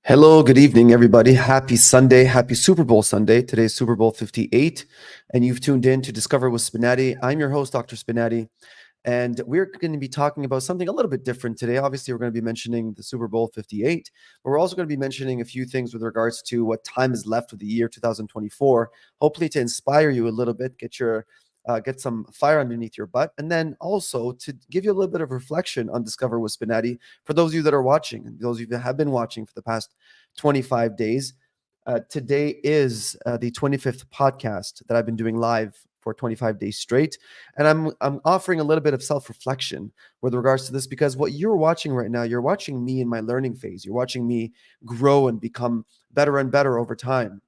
Hello, good evening, everybody. Happy Sunday. Happy Super Bowl Sunday. Today's Super Bowl 58, and you've tuned in to Discover with Spinati. I'm your host, Dr. Spinati, and we're going to be talking about something a little bit different today. Obviously, we're going to be mentioning the Super Bowl 58, but we're also going to be mentioning a few things with regards to what time is left of the year 2024, hopefully to inspire you a little bit, get some fire underneath your butt, and then also to give you a little bit of reflection on Discover with Spinati for those of you that are watching and those of you that have been watching for the past 25 days. Today is the 25th podcast that I've been doing live for 25 days straight, and I'm offering a little bit of self-reflection with regards to this because what you're watching right now, you're watching me in my learning phase. You're watching me grow and become better and better over time.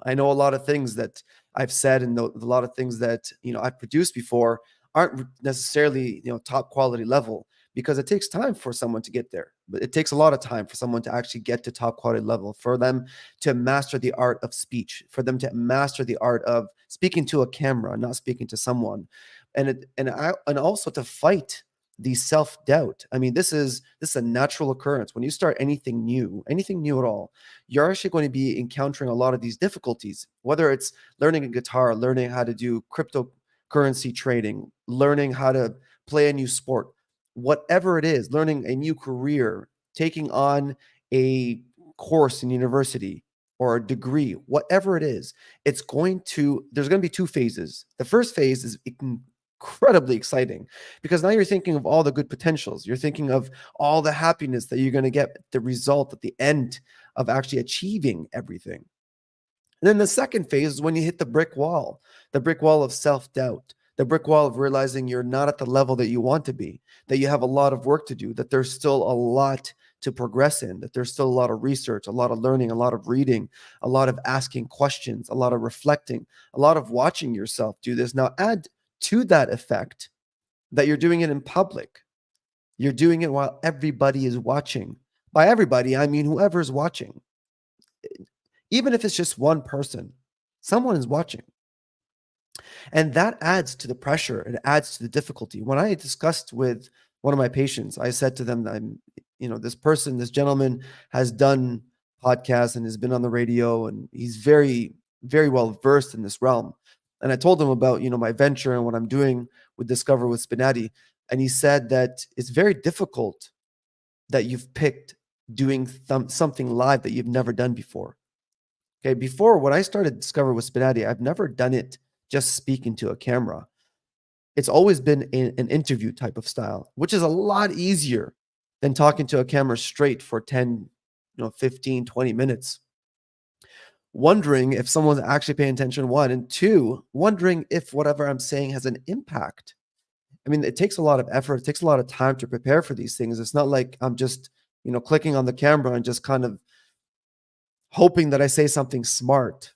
I know a lot of things that I've said and a lot of things that I've produced before aren't necessarily top quality level because it takes time for someone to get there. But it takes a lot of time for someone to actually get to top quality level, for them to master the art of speech, for them to master the art of speaking to a camera, not speaking to someone, and also to fight the self-doubt. I mean, this is a natural occurrence when you start anything new at all. You're actually going to be encountering a lot of these difficulties, whether it's learning a guitar, learning how to do cryptocurrency trading, learning how to play a new sport, whatever it is, learning a new career, taking on a course in university or a degree, whatever it is, there's going to be two phases. The first phase is incredibly exciting because now you're thinking of all the good potentials. You're thinking of all the happiness that you're going to get, the result at the end of actually achieving everything. And then the second phase is when you hit the brick wall of self-doubt, the brick wall of realizing you're not at the level that you want to be, that you have a lot of work to do, that there's still a lot to progress in, that there's still a lot of research, a lot of learning, a lot of reading, a lot of asking questions, a lot of reflecting, a lot of watching yourself do this. Now, add to that effect that you're doing it in public. You're doing it while everybody is watching. By everybody, I mean whoever is watching. Even if it's just one person, someone is watching. And that adds to the pressure. It adds to the difficulty. When I discussed with one of my patients, I said to them that this gentleman has done podcasts and has been on the radio, and he's very, very well versed in this realm. And I told him about, my venture and what I'm doing with Discover with Spinati. And he said that it's very difficult that you've picked doing something live that you've never done before. Okay, before when I started Discover with Spinati, I've never done it just speaking to a camera. It's always been an interview type of style, which is a lot easier than talking to a camera straight for 10, 15, 20 minutes. Wondering if someone's actually paying attention, one, and two, wondering if whatever I'm saying has an impact. I mean, it takes a lot of effort. It takes a lot of time to prepare for these things. It's not like I'm just, clicking on the camera and just kind of hoping that I say something smart.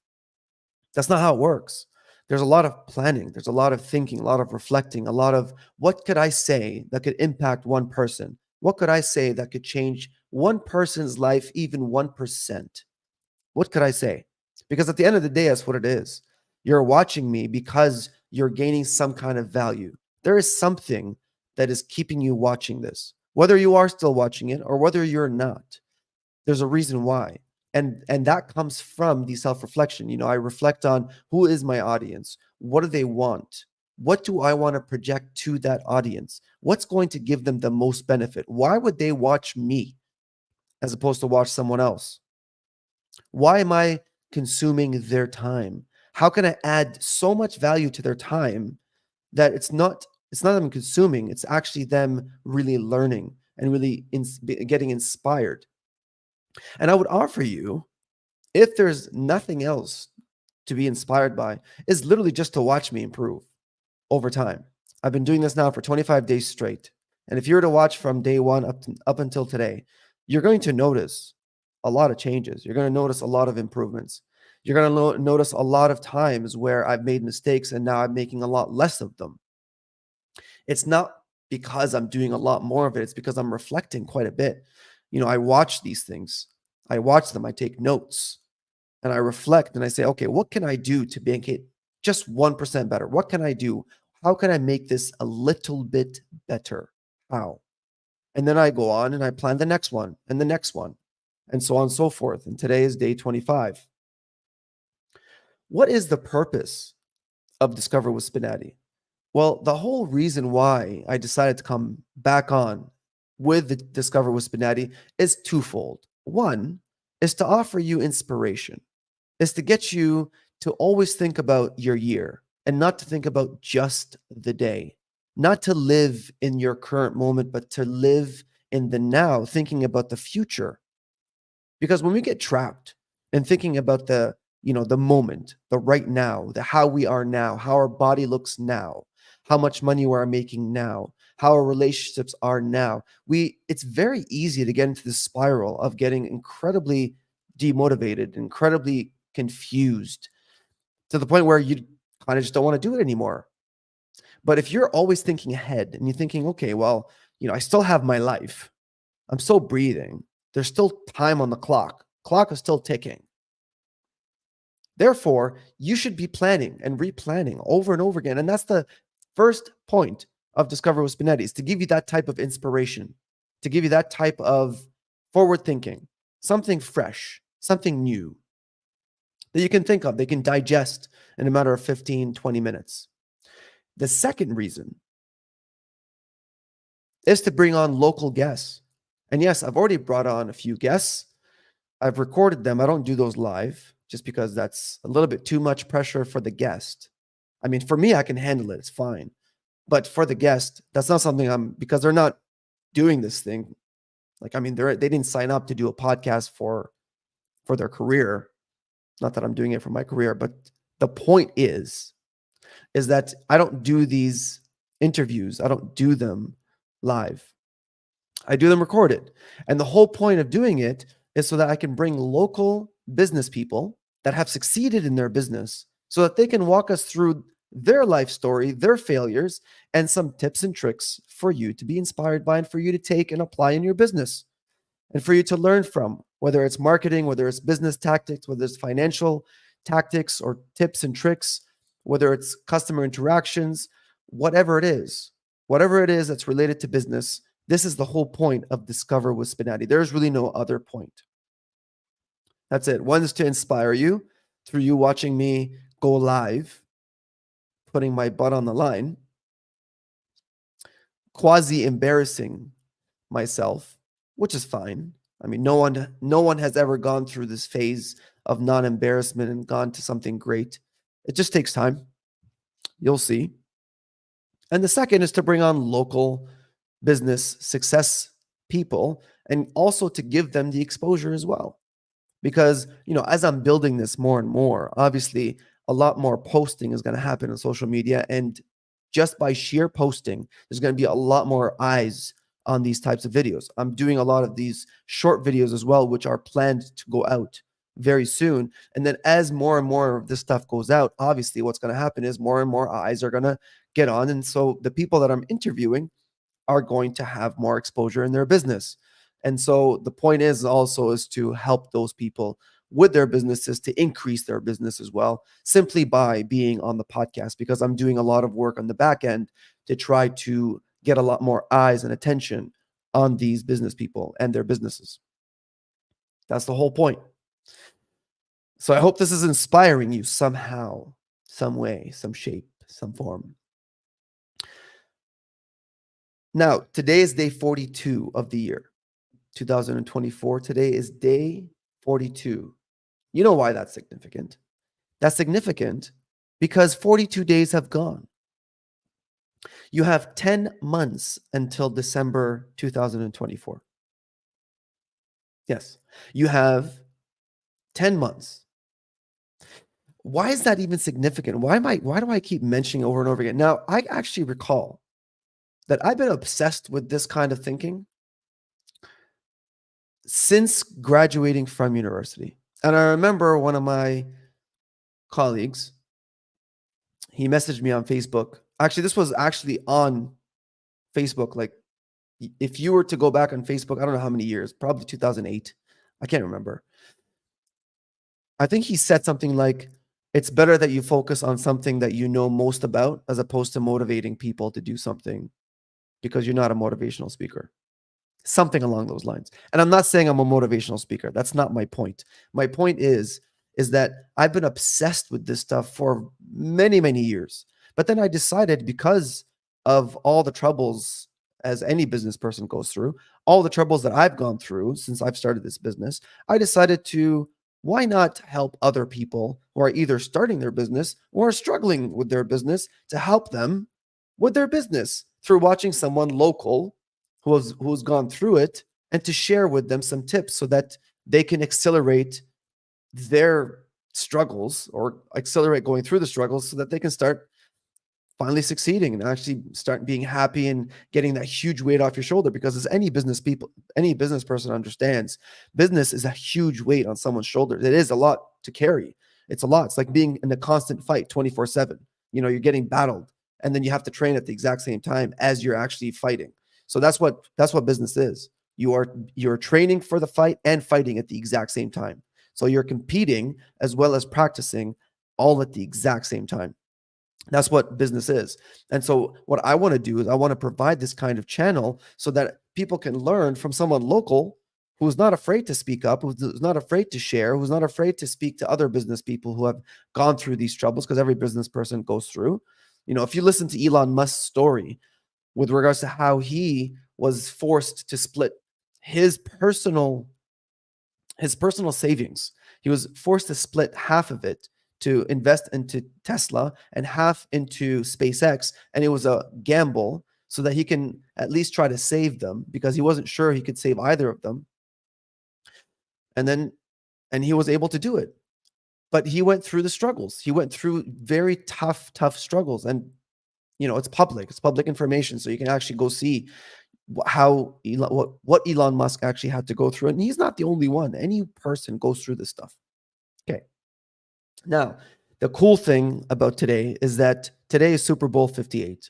That's not how it works. There's a lot of planning. There's a lot of thinking, a lot of reflecting, a lot of what could I say that could impact one person? What could I say that could change one person's life, even 1%? What could I say? Because at the end of the day, that's what it is. You're watching me because you're gaining some kind of value. There is something that is keeping you watching this, whether you are still watching it or whether you're not. There's a reason why. And that comes from the self-reflection. I reflect on who is my audience? What do they want? What do I want to project to that audience? What's going to give them the most benefit? Why would they watch me as opposed to watch someone else? Why am I consuming their time? How can I add so much value to their time that it's not them consuming, it's actually them really learning and really getting inspired? And I would offer you, if there's nothing else to be inspired by, is literally just to watch me improve over time. I've been doing this now for 25 days straight. And if you were to watch from day one up until today, you're going to notice a lot of changes. You're going to notice a lot of improvements. You're going to notice a lot of times where I've made mistakes and now I'm making a lot less of them. It's not because I'm doing a lot more of it. It's because I'm reflecting quite a bit. I watch these things. I watch them. I take notes and I reflect and I say, okay, what can I do to make it just 1% better? What can I do? How can I make this a little bit better? How? And then I go on and I plan the next one and the next one. and so on and so forth. And today is day 25. What is the purpose of Discover with Spinati? Well, the whole reason why I decided to come back on with the Discover with Spinati is twofold. One is to offer you inspiration, is to get you to always think about your year and not to think about just the day, not to live in your current moment, but to live in the now, thinking about the future. Because when we get trapped in thinking about the moment, the right now, the how we are now, how our body looks now, how much money we're making now, how our relationships are now, it's very easy to get into the spiral of getting incredibly demotivated, incredibly confused to the point where you kind of just don't want to do it anymore. But if you're always thinking ahead and you're thinking, okay, well, I still have my life. I'm still breathing. There's still time on the clock. Clock is still ticking. Therefore, you should be planning and replanning over and over again. And that's the first point of Discover with Spinetti, is to give you that type of inspiration, to give you that type of forward thinking, something fresh, something new that you can think of, they can digest in a matter of 15, 20 minutes. The second reason is to bring on local guests. And yes, I've already brought on a few guests. I've recorded them. I don't do those live just because that's a little bit too much pressure for the guest. I mean, for me, I can handle it. It's fine. But for the guest, that's not something because they're not doing this thing. Like, I mean, they didn't sign up to do a podcast for their career. Not that I'm doing it for my career, but the point is that I don't do these interviews. I don't do them live. I do them recorded. And the whole point of doing it is so that I can bring local business people that have succeeded in their business so that they can walk us through their life story, their failures, and some tips and tricks for you to be inspired by and for you to take and apply in your business and for you to learn from, whether it's marketing, whether it's business tactics, whether it's financial tactics or tips and tricks, whether it's customer interactions, whatever it is that's related to business. This is the whole point of Discover with Spinati. There's really no other point. That's it. One is to inspire you through you watching me go live, putting my butt on the line, quasi embarrassing myself, which is fine. I mean, no one has ever gone through this phase of non-embarrassment and gone to something great. It just takes time. You'll see. And the second is to bring on local business success people and also to give them the exposure as well. Because, as I'm building this more and more, obviously a lot more posting is going to happen on social media. And just by sheer posting, there's going to be a lot more eyes on these types of videos. I'm doing a lot of these short videos as well, which are planned to go out very soon. And then as more and more of this stuff goes out, obviously what's going to happen is more and more eyes are going to get on. And so the people that I'm interviewing are going to have more exposure in their business. And so the point is to help those people with their businesses to increase their business as well, simply by being on the podcast, because I'm doing a lot of work on the back end to try to get a lot more eyes and attention on these business people and their businesses. That's the whole point. So I hope this is inspiring you somehow, some way, some shape, some form. Now, today is day 42 of the year, 2024. Today is day 42. You know why that's significant? That's significant because 42 days have gone. You have 10 months until December 2024. Yes, you have 10 months. Why is that even significant? Why do I keep mentioning over and over again? Now, I actually recall that I've been obsessed with this kind of thinking since graduating from university. And I remember one of my colleagues, he messaged me on Facebook. Actually, this was actually on Facebook. Like, if you were to go back on Facebook, I don't know how many years, probably 2008. I can't remember. I think he said something like, it's better that you focus on something that you know most about as opposed to motivating people to do something because you're not a motivational speaker. something along those lines. And I'm not saying I'm a motivational speaker. That's not my point. My point is that I've been obsessed with this stuff for many, many years. But then I decided, because of all the troubles as any business person goes through, all the troubles that I've gone through since I've started this business, I decided to, why not help other people who are either starting their business or struggling with their business, to help them with their business through watching someone local who's gone through it, and to share with them some tips so that they can accelerate their struggles, or accelerate going through the struggles, so that they can start finally succeeding and actually start being happy and getting that huge weight off your shoulder. Because as any business person understands, business is a huge weight on someone's shoulders. It is a lot to carry. It's a lot. It's like being in a constant fight 24/7. You're getting battled, and then you have to train at the exact same time as you're actually fighting. So that's what business is. You're training for the fight and fighting at the exact same time. So you're competing as well as practicing, all at the exact same time. That's what business is. And so what I want to do is I want to provide this kind of channel so that people can learn from someone local who's not afraid to speak up, who's not afraid to share, who's not afraid to speak to other business people who have gone through these troubles, because every business person goes through. If you listen to Elon Musk's story with regards to how he was forced to split his personal his personal savings. He was forced to split half of it to invest into Tesla and half into SpaceX. And it was a gamble so that he can at least try to save them, because he wasn't sure he could save either of them. And he was able to do it. But he went through the struggles. He went through very tough struggles. And it's public information. So you can actually go see what Elon Musk actually had to go through. And he's not the only one. Any person goes through this stuff. Okay. Now, the cool thing about today is that today is Super Bowl 58.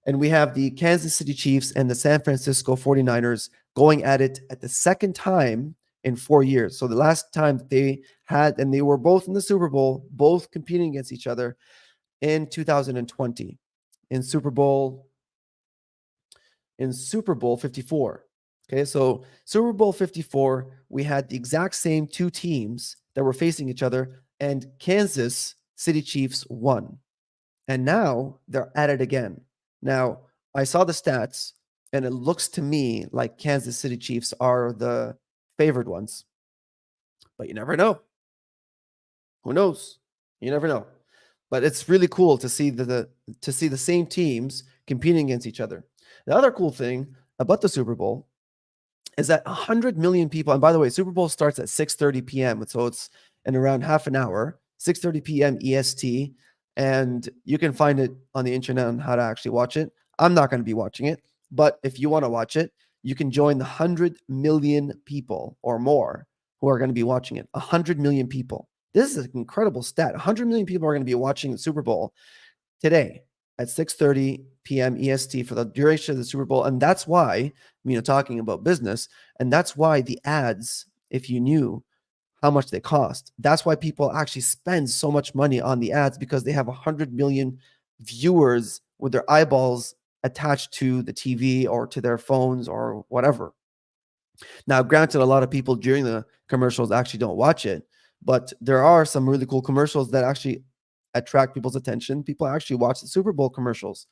And we have the Kansas City Chiefs and the San Francisco 49ers going at it at the second time in 4 years. So the last time they had, and they were both in the Super Bowl, both competing against each other in 2020 in Super Bowl 54. Okay, so Super Bowl 54, we had the exact same two teams that were facing each other, and Kansas City Chiefs won. And now they're at it again. Now, I saw the stats, and it looks to me like Kansas City Chiefs are the favored ones. But you never know. Who knows? You never know. But it's really cool to see to see the same teams competing against each other. The other cool thing about the Super Bowl is that 100 million people, and by the way, Super Bowl starts at 6:30 p.m. So it's in around half an hour, 6:30 p.m. EST, and you can find it on the internet on how to actually watch it. I'm not going to be watching it, but if you want to watch it, you can join the 100 million people or more who are going to be watching it. 100 million people. This is an incredible stat. 100 million people are going to be watching the Super Bowl today at 6:30 p.m. EST for the duration of the Super Bowl. And that's why, talking about business, and that's why the ads, if you knew how much they cost, that's why people actually spend so much money on the ads, because they have 100 million viewers with their eyeballs attached to the TV or to their phones or whatever. Now, granted, a lot of people during the commercials actually don't watch it, but there are some really cool commercials that actually attract people's attention. People actually watch the Super Bowl commercials.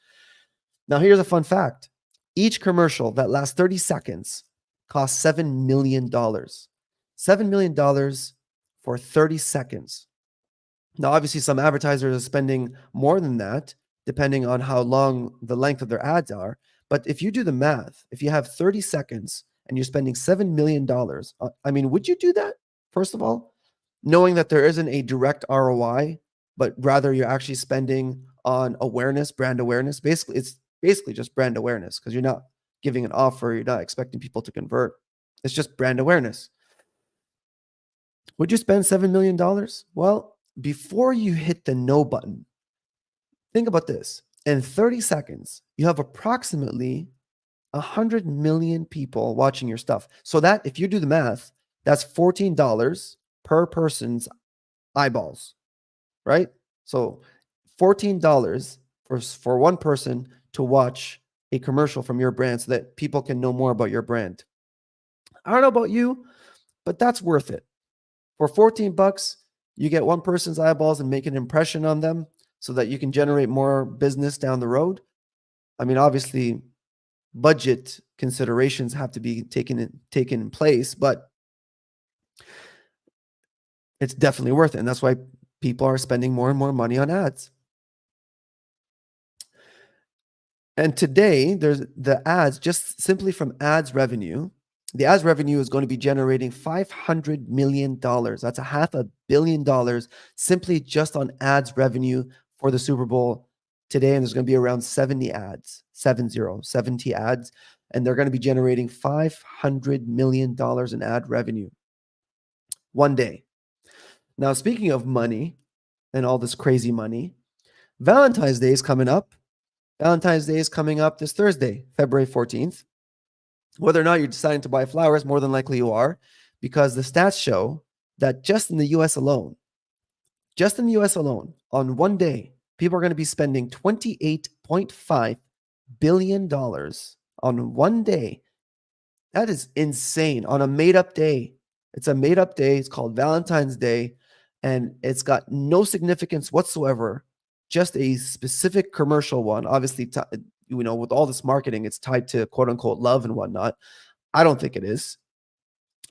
Now, here's a fun fact. Each commercial that lasts 30 seconds costs $7 million. $7 million for 30 seconds. Now, obviously, some advertisers are spending more than that, depending on how long the length of their ads are. But if you do the math, if you have 30 seconds and you're spending $7 million, would you do that, first of all? Knowing that there isn't a direct ROI, but rather you're actually spending on awareness, brand awareness. Basically, it's just brand awareness, because you're not giving an offer. You're not expecting people to convert. It's just brand awareness. Would you spend $7 million? Well, before you hit the no button, think about this. In 30 seconds, you have approximately 100 million people watching your stuff. So that, if you do the math, that's $14 per person's eyeballs, right? So $14 for one person to watch a commercial from your brand so that people can know more about your brand. I don't know about you, but that's worth it. For 14 bucks, you get one person's eyeballs and make an impression on them so that you can generate more business down the road. I mean, obviously, budget considerations have to be taken in place, but it's definitely worth it. And that's why people are spending more and more money on ads. And today, there's the ads, just simply from ads revenue. The ads revenue is going to be generating $500 million. That's $500 million simply just on ads revenue for the Super Bowl today. And there's going to be around 70 ads, 70 ads. And they're going to be generating $500 million in ad revenue one day. Now, speaking of money and all this crazy money, Valentine's Day is coming up. Valentine's Day is coming up this Thursday, February 14th. Whether or not you're deciding to buy flowers, more than likely you are, because the stats show that just in the US alone, on one day, people are going to be spending $28.5 billion on one day. That is insane. On a made-up day. It's a made-up day. It's called Valentine's Day, and it's got no significance whatsoever. Just a specific commercial one. Obviously, with all this marketing, it's tied to quote unquote love and whatnot. I don't think it is.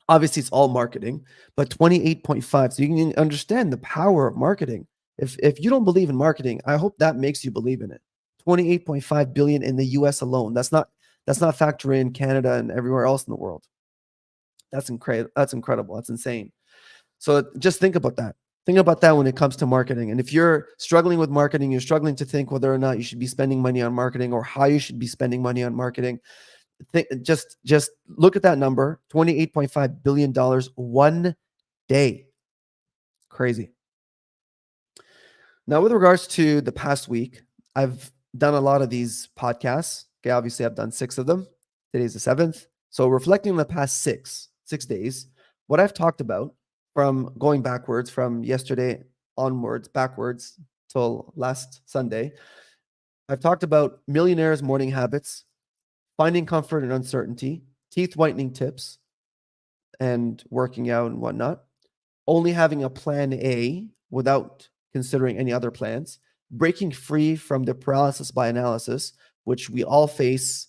Obviously, it's all marketing, but 28.5. So you can understand the power of marketing. If you don't believe in marketing, I hope that makes you believe in it. 28.5 billion in the US alone. That's not factoring in Canada and everywhere else in the world. That's incredible. That's insane. So just think about that. Think about that when it comes to marketing. And if you're struggling with marketing, you're struggling to think whether or not you should be spending money on marketing or how you should be spending money on marketing. Just look at that number, $28.5 billion one day. Crazy. Now, with regards to the past week, I've done a lot of these podcasts. Okay, obviously I've done 6 of them. Today's the 7th. So reflecting on the past 6 days, what I've talked about from going backwards from yesterday onwards, backwards till last Sunday, I've talked about millionaires' morning habits, finding comfort in uncertainty, teeth whitening tips, and working out and whatnot, only having a plan A without considering any other plans, breaking free from the paralysis by analysis, which we all face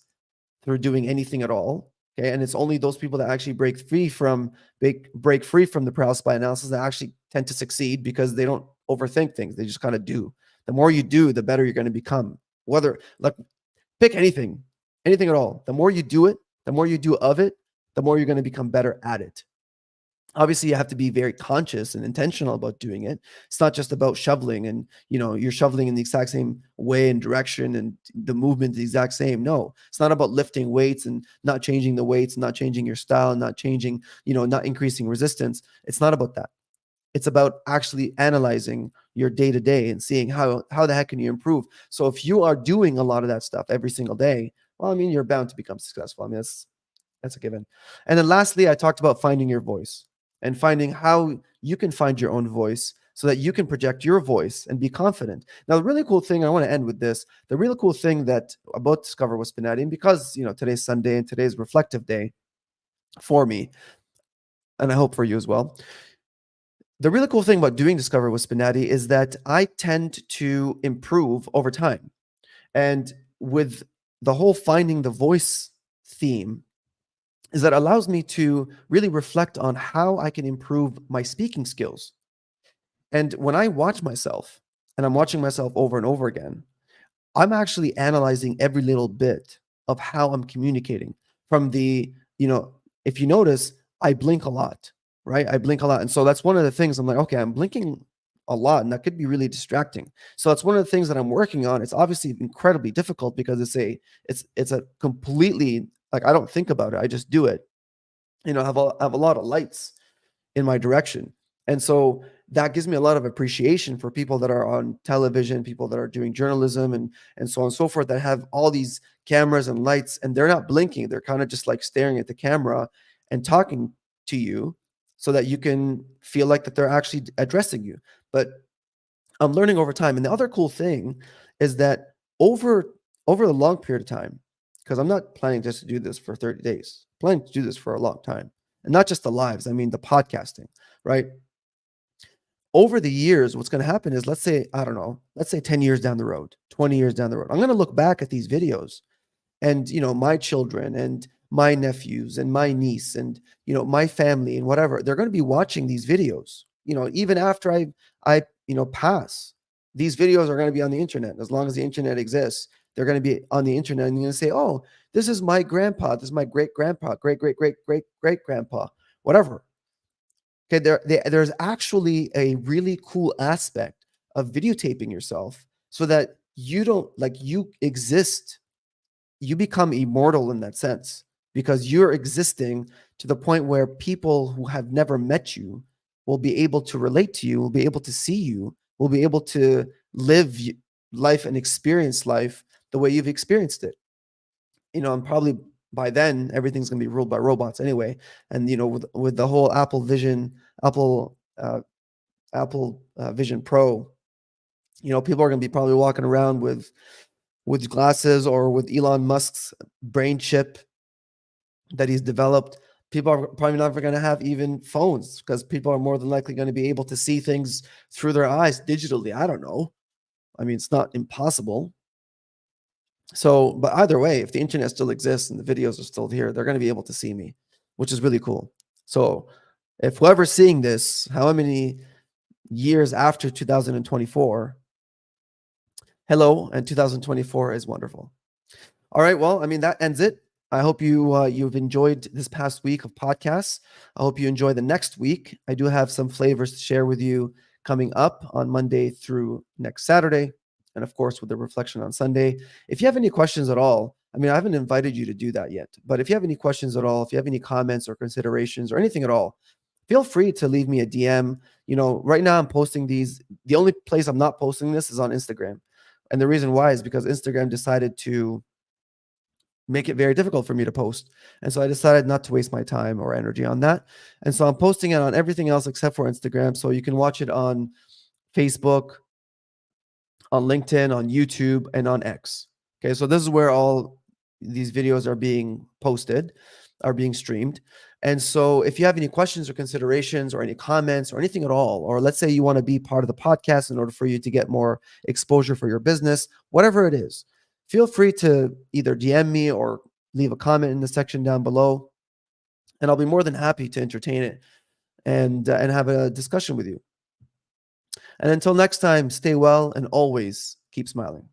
through doing anything at all. Okay, and it's only those people that actually break free from the paralysis by analysis that actually tend to succeed because they don't overthink things. They just kind of do. The more you do, the better you're going to become. Whether pick anything at all. The more you do it, the more you do of it, the more you're going to become better at it. Obviously, you have to be very conscious and intentional about doing it. It's not just about shoveling and, you're shoveling in the exact same way and direction and the movement is the exact same. No, it's not about lifting weights and not changing the weights, not changing your style, not changing, not increasing resistance. It's not about that. It's about actually analyzing your day to day and seeing how the heck can you improve. So if you are doing a lot of that stuff every single day, well, I mean, you're bound to become successful. I mean, that's a given. And then lastly, I talked about finding your voice and finding how you can find your own voice so that you can project your voice and be confident. Now, the really cool thing, I want to end with this, the really cool thing that about Discover with Spinati, and because, today's Sunday and today's reflective day for me, and I hope for you as well, the really cool thing about doing Discover with Spinati is that I tend to improve over time. And with the whole finding the voice theme, is that allows me to really reflect on how I can improve my speaking skills. And when I watch myself, and I'm watching myself over and over again, I'm actually analyzing every little bit of how I'm communicating from if you notice, I blink a lot, right? I blink a lot. And so that's one of the things I'm like, okay, I'm blinking a lot and that could be really distracting. So that's one of the things that I'm working on. It's obviously incredibly difficult because it's a completely, like, I don't think about it. I just do it. I have a lot of lights in my direction. And so that gives me a lot of appreciation for people that are on television, people that are doing journalism and so on and so forth, that have all these cameras and lights and they're not blinking. They're kind of just like staring at the camera and talking to you so that you can feel like that they're actually addressing you. But I'm learning over time. And the other cool thing is that over a long period of time, because I'm not planning just to do this for 30 days. I'm planning to do this for a long time. And not just the lives, I mean the podcasting, right? Over the years, what's going to happen is, let's say, I don't know, let's say 10 years down the road, 20 years down the road, I'm going to look back at these videos, and my children and my nephews and my niece and my family and whatever, they're going to be watching these videos, even after I pass. These videos are going to be on the internet. As long as the internet exists, they're going to be on the internet, and you're going to say, oh, this is my grandpa, this is my great grandpa, great great great great great grandpa, whatever. Okay, there's actually a really cool aspect of videotaping yourself, so that you don't, like, you exist, you become immortal in that sense, because you're existing to the point where people who have never met you will be able to relate to you, will be able to see you, will be able to live life and experience life the way you've experienced it. And probably by then everything's going to be ruled by robots anyway. And with the whole Apple Vision Pro, people are going to be probably walking around with glasses, or with Elon Musk's brain chip that he's developed. People are probably not going to have even phones, because people are more than likely going to be able to see things through their eyes digitally. I don't know. I mean, it's not impossible. So, but either way, if the internet still exists and the videos are still here, they're going to be able to see me, which is really cool. So, if whoever's seeing this, how many years after 2024, hello, and 2024 is wonderful. All right, well, I mean, that ends it. I hope you've enjoyed this past week of podcasts. I hope you enjoy the next week. I do have some flavors to share with you coming up on Monday through next Saturday, and of course with the reflection on Sunday. If you have any questions at all, I mean, I haven't invited you to do that yet, but if you have any questions at all, if you have any comments or considerations or anything at all, feel free to leave me a DM. Right now I'm posting these. The only place I'm not posting this is on Instagram. And the reason why is because Instagram decided to make it very difficult for me to post. And so I decided not to waste my time or energy on that. And so I'm posting it on everything else except for Instagram. So you can watch it on Facebook, on LinkedIn, on YouTube, and on X. Okay, so this is where all these videos are being posted, are being streamed. And so if you have any questions or considerations or any comments or anything at all, or let's say you want to be part of the podcast in order for you to get more exposure for your business, whatever it is, feel free to either DM me or leave a comment in the section down below, and I'll be more than happy to entertain it and have a discussion with you. And until next time, stay well and always keep smiling.